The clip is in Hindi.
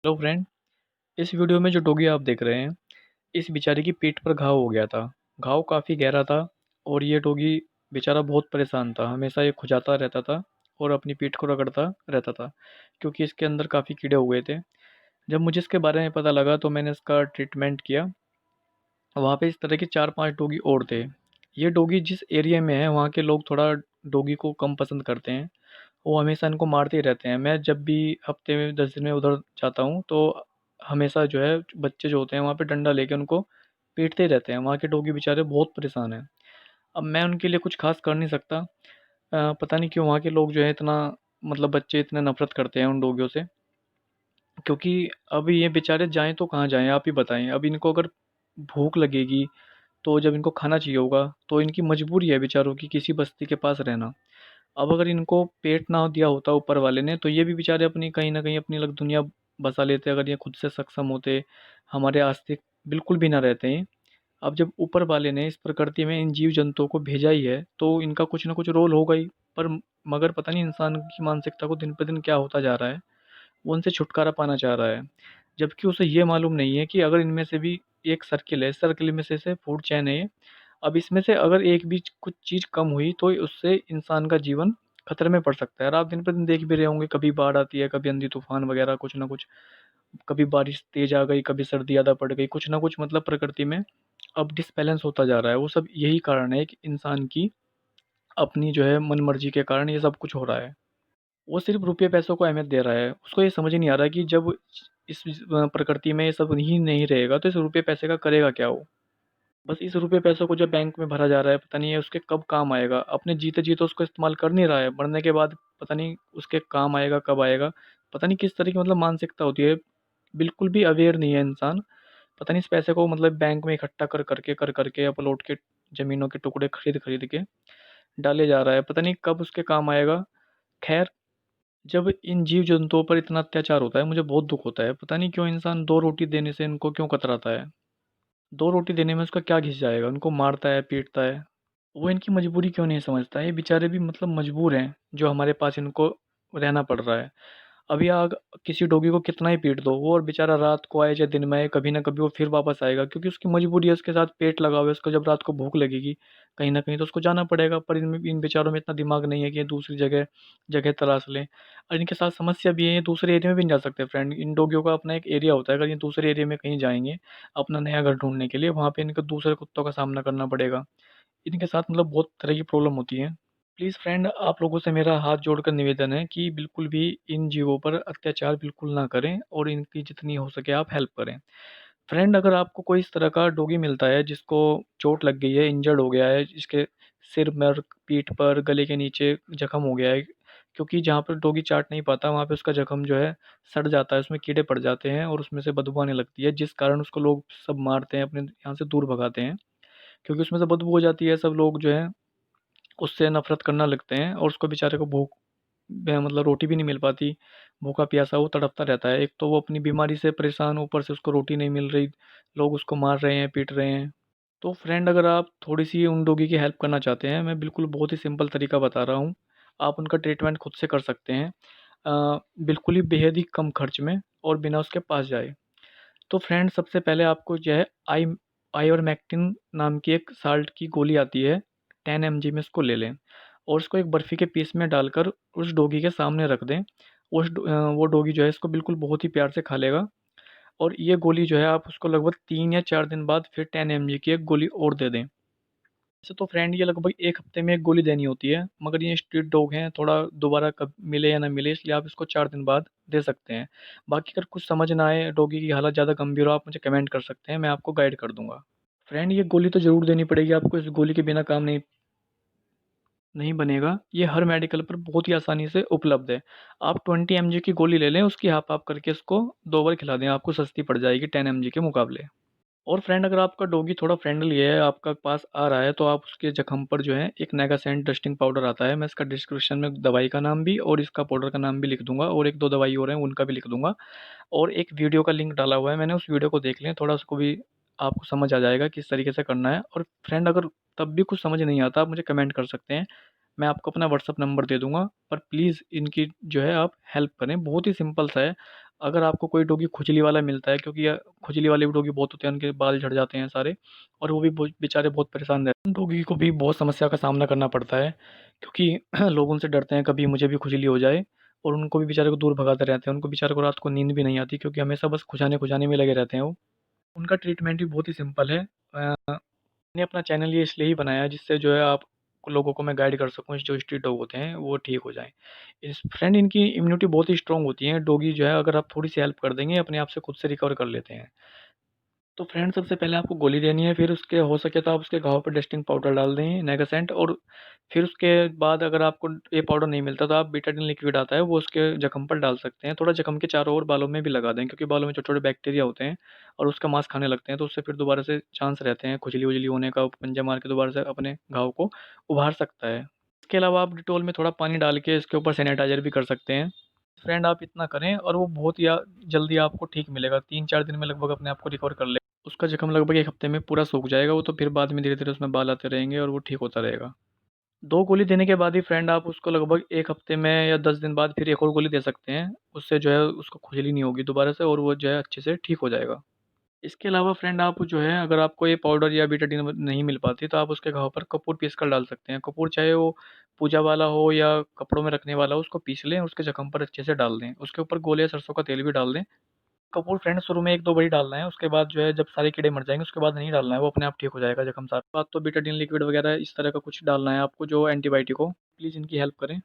Hello friend. इस वीडियो में जो डॉगी आप देख रहे हैं, इस बेचारे की पीठ पर घाव हो गया था। घाव काफ़ी गहरा था और ये डॉगी बेचारा बहुत परेशान था। हमेशा ये खुजाता रहता था और अपनी पीठ को रगड़ता रहता था क्योंकि इसके अंदर काफ़ी कीड़े हो गए थे। जब मुझे इसके बारे में पता लगा तो मैंने इसका ट्रीटमेंट किया। वहाँ पे इस तरह के 4-5 डॉगी और थे। ये डॉगी जिस एरिया में है वहाँ के लोग थोड़ा डॉगी को कम पसंद करते हैं। वो हमेशा इनको मारते ही रहते हैं। मैं जब भी हफ्ते में 10 दिन में उधर जाता हूँ तो हमेशा जो है बच्चे जो होते हैं वहाँ पे डंडा लेके उनको पीटते ही रहते हैं। वहाँ के डॉगी बेचारे बहुत परेशान हैं। अब मैं उनके लिए कुछ खास कर नहीं सकता। पता नहीं क्यों वहाँ के लोग जो है इतना मतलब बच्चे इतने नफरत करते हैं उन डॉगियों से। क्योंकि अब ये बेचारे जाएं तो कहाँ जाएं, आप ही बताएं। अब इनको अगर भूख लगेगी तो जब इनको खाना चाहिए होगा तो इनकी मजबूरी है बेचारों की किसी बस्ती के पास रहना। अब अगर इनको पेट ना दिया होता ऊपर वाले ने तो ये भी बेचारे अपनी कहीं ना कहीं अपनी अलग दुनिया बसा लेते अगर ये खुद से सक्षम होते। हमारे आस्तिक बिल्कुल भी ना रहते हैं। अब जब ऊपर वाले ने इस प्रकृति में इन जीव जंतुओं को भेजा ही है तो इनका कुछ ना कुछ रोल होगा ही। पर मगर पता नहीं इंसान की मानसिकता को दिन पे दिन क्या होता जा रहा है। वो उनसे छुटकारा पाना चाह रहा है, जबकि उसे ये मालूम नहीं है कि अगर इनमें से भी एक सर्किल है, सर्किल में से फूड चेन है ये। अब इसमें से अगर एक भी कुछ चीज़ कम हुई तो उससे इंसान का जीवन खतरे में पड़ सकता है। और आप दिन पर दिन देख भी रहे होंगे, कभी बाढ़ आती है, कभी आंधी तूफान वगैरह कुछ ना कुछ, कभी बारिश तेज आ गई, कभी सर्दी ज़्यादा पड़ गई, कुछ ना कुछ मतलब प्रकृति में अब डिसबैलेंस होता जा रहा है। वो सब यही कारण है कि इंसान की अपनी जो है मन मर्जी के कारण ये सब कुछ हो रहा है। वो सिर्फ रुपये पैसों को अहमियत दे रहा है। उसको ये समझ ही नहीं आ रहा कि जब इस प्रकृति में ये सब ही नहीं रहेगा तो इस रुपये पैसे का करेगा क्या वो। बस इस रुपये पैसों को जब बैंक में भरा जा रहा है, पता नहीं है उसके कब काम आएगा। अपने जीते जी तो उसको इस्तेमाल कर नहीं रहा है, मरने के बाद पता नहीं उसके काम आएगा कब आएगा। पता नहीं किस तरह की मतलब मानसिकता होती है। बिल्कुल भी अवेयर नहीं है इंसान। पता नहीं इस पैसे को मतलब बैंक में इकट्ठा कर करके अपलोड के ज़मीनों के टुकड़े खरीद के डाले जा रहा है। पता नहीं कब उसके काम आएगा। खैर, जब इन जीव जंतुओं पर इतना अत्याचार होता है मुझे बहुत दुख होता है। पता नहीं क्यों इंसान 2 रोटी देने से इनको क्यों कतराता है। 2 रोटी देने में उसका क्या घिस जाएगा, उनको मारता है, पीटता है। वो इनकी मजबूरी क्यों नहीं समझता है। ये बेचारे भी मतलब मजबूर हैं, जो हमारे पास इनको रहना पड़ रहा है। अभी आग किसी डॉगी को कितना ही पीट दो, वो और बेचारा रात को आए चाहे दिन में आए, कभी ना कभी वो फिर वापस आएगा क्योंकि उसकी मजबूरी है। उसके साथ पेट लगा हुआ है, उसको जब रात को भूख लगेगी कहीं ना कहीं तो उसको जाना पड़ेगा। पर इनमें इन बेचारों में इतना दिमाग नहीं है कि ये दूसरी जगह जगह तलाश लें। और इनके साथ समस्या भी है, ये दूसरे एरिया में भी नहीं जा सकते फ्रेंड। इन डॉगियों का अपना एक एरिया होता है। अगर ये दूसरे एरिया में कहीं जाएंगे अपना नया घर ढूंढने के लिए, वहाँ पे इनको दूसरे कुत्तों का सामना करना पड़ेगा। इनके साथ मतलब बहुत तरह की प्रॉब्लम होती है। प्लीज़ फ्रेंड, आप लोगों से मेरा हाथ जोड़कर निवेदन है कि बिल्कुल भी इन जीवों पर अत्याचार बिल्कुल ना करें और इनकी जितनी हो सके आप हेल्प करें। फ्रेंड, अगर आपको कोई इस तरह का डॉगी मिलता है जिसको चोट लग गई है, इंजर्ड हो गया है, जिसके सिर में, पीठ पर, गले के नीचे जख्म हो गया है, क्योंकि जहाँ पर डॉगी चाट नहीं पाता वहाँ पे उसका जख्म जो है सड़ जाता है, उसमें कीड़े पड़ जाते हैं और उसमें से बदबू आने लगती है, जिस कारण उसको लोग सब मारते हैं, अपने यहाँ से दूर भगाते हैं। क्योंकि उसमें से बदबू हो जाती है, सब लोग जो है उससे नफ़रत करना लगते हैं और उसको बेचारे को भूख मतलब रोटी भी नहीं मिल पाती। भूखा प्यासा वो तड़पता रहता है। एक तो वो अपनी बीमारी से परेशान, ऊपर से उसको रोटी नहीं मिल रही, लोग उसको मार रहे हैं, पीट रहे हैं। तो फ्रेंड, अगर आप थोड़ी-सी उन डॉगी की हेल्प करना चाहते हैं, मैं बिल्कुल बहुत ही सिंपल तरीका बता रहा हूँ। आप उनका ट्रीटमेंट खुद से कर सकते हैं। बिल्कुल ही बेहद ही कम खर्च में और बिना उसके पास जाए। तो फ्रेंड, सबसे पहले आपको जो है आइवरमेक्टिन नाम की एक साल्ट की गोली आती है, 10 mg में इसको ले लें और उसको एक बर्फ़ी के पीस में डालकर उस डॉगी के सामने रख दें। वो डॉगी जो है इसको बिल्कुल बहुत ही प्यार से खा लेगा और ये गोली जो है आप उसको लगभग 3 या 4 दिन बाद फिर 10 mg की एक गोली और दे दें। वैसे तो फ्रेंड ये लगभग 1 हफ्ते में एक गोली देनी होती है, मगर ये स्ट्रीट डॉग हैं, थोड़ा दोबारा कब मिले या ना मिले इसलिए आप इसको 4 दिन बाद दे सकते हैं। बाकी अगर कुछ समझ ना आए, डॉगी की हालत ज़्यादा गंभीर हो, आप मुझे कमेंट कर सकते हैं, मैं आपको गाइड कर दूँगा। फ्रेंड, ये गोली तो ज़रूर देनी पड़ेगी आपको, इस गोली के बिना काम नहीं नहीं बनेगा। ये हर मेडिकल पर बहुत ही आसानी से उपलब्ध है। आप 20 mg की गोली ले लें, उसकी हाफ-हाफ करके इसको 2 बार खिला दें, आपको सस्ती पड़ जाएगी 10 mg के मुकाबले। और फ्रेंड, अगर आपका डॉगी थोड़ा फ्रेंडली है, आपका पास आ रहा है, तो आप उसके ज़ख्म पर जो है एक नेगासेंट डस्टिंग पाउडर आता है, मैं इसका डिस्क्रिप्शन में दवाई का नाम भी और इसका पाउडर का नाम भी लिख दूँगा और 1-2 दवाई और हैं उनका भी लिख दूँगा और एक वीडियो का लिंक डाला हुआ है मैंने, उस वीडियो को देख लें, थोड़ा उसको भी आपको समझ आ जाएगा किस तरीके से करना है। और फ्रेंड, अगर तब भी कुछ समझ नहीं आता, आप मुझे कमेंट कर सकते हैं, मैं आपको अपना व्हाट्सएप नंबर दे दूँगा। पर प्लीज़ इनकी जो है आप हेल्प करें, बहुत ही सिंपल सा है। अगर आपको कोई डॉगी खुजली वाला मिलता है, क्योंकि खुजली वाले भी डॉगी बहुत होते हैं, उनके बाल झड़ जाते हैं सारे, और वो भी बेचारे बहुत परेशान रहते हैं। डॉगी को भी बहुत समस्या का सामना करना पड़ता है, क्योंकि लोग उनसे डरते हैं कभी मुझे भी खुजली हो जाए, और उनको भी बेचारे को दूर भगाते रहते हैं। उनको बेचारे को रात को नींद भी नहीं आती, क्योंकि हमेशा बस खुजाने खुजाने में लगे रहते हैं वो। उनका ट्रीटमेंट भी बहुत ही सिंपल है। मैंने अपना चैनल ये इसलिए ही बनाया है, जिससे जो है आप लोगों को मैं गाइड कर सकूँ, जो स्ट्रीट डॉग होते हैं वो ठीक हो जाएँ। इस फ्रेंड इनकी इम्यूनिटी बहुत ही स्ट्रॉन्ग होती है। डॉगी जो है, अगर आप थोड़ी-सी हेल्प कर देंगे, अपने आप से खुद से रिकवर कर लेते हैं। तो फ्रेंड, सबसे पहले आपको गोली देनी है, फिर उसके हो सके तो आप उसके घाव पे डस्टिंग पाउडर डाल दें, नेगासेंट, और फिर उसके बाद अगर आपको ये पाउडर नहीं मिलता तो आप बीटाडिन लिक्विड आता है, वो उसके जख्म पर डाल सकते हैं। थोड़ा जख्म के चारों ओर बालों में भी लगा दें, क्योंकि बालों में छोटे-छोटे बैक्टीरिया होते हैं और उसका मांस खाने लगते हैं, तो उससे फिर दोबारा से चांस रहते हैं खुजली-वुजली होने का, पंजा मार के दोबारा से अपने घाव को उभार सकता है। इसके अलावा आप डिटॉल में थोड़ा पानी डाल के इसके ऊपर सैनिटाइज़र भी कर सकते हैं। फ्रेंड, आप इतना करें और वो बहुत ही जल्दी आपको ठीक मिलेगा। 3-4 दिन में लगभग अपने आप को रिकवर कर ले। उसका ज़ख्म लगभग 1 हफ्ते में पूरा सूख जाएगा वो, तो फिर बाद में धीरे-धीरे उसमें बाल आते रहेंगे और वो ठीक होता रहेगा। 2 गोली देने के बाद ही फ्रेंड आप उसको लगभग 1 हफ्ते में या 10 दिन बाद फिर एक और गोली दे सकते हैं। उससे जो है उसको खुजली नहीं होगी दोबारा से, और वो जो है अच्छे से ठीक हो जाएगा। इसके अलावा फ्रेंड, आप जो है, अगर आपको ये पाउडर या बीटाडीन नहीं मिल पाती, तो आप उसके घाव पर कपूर पीस कर डाल सकते हैं। कपूर चाहे वो पूजा वाला हो या कपड़ों में रखने वाला हो, उसको पीस लें, उसके ज़ख्म पर अच्छे से डाल दें। उसके ऊपर गोले या सरसों का तेल भी डाल दें। कपूर फ्रेंड शुरू में 1-2 बड़ी डालना है, उसके बाद जो है जब सारे कीड़े मर जाएँगे उसके बाद नहीं डालना है, वो अपने आप ठीक हो जाएगा ज़ख्म सारा। बाद तो बीटाडीन लिक्विड वगैरह इस तरह का कुछ डालना है आपको जो एंटीबायोटिक हो। प्लीज़ इनकी हेल्प करें।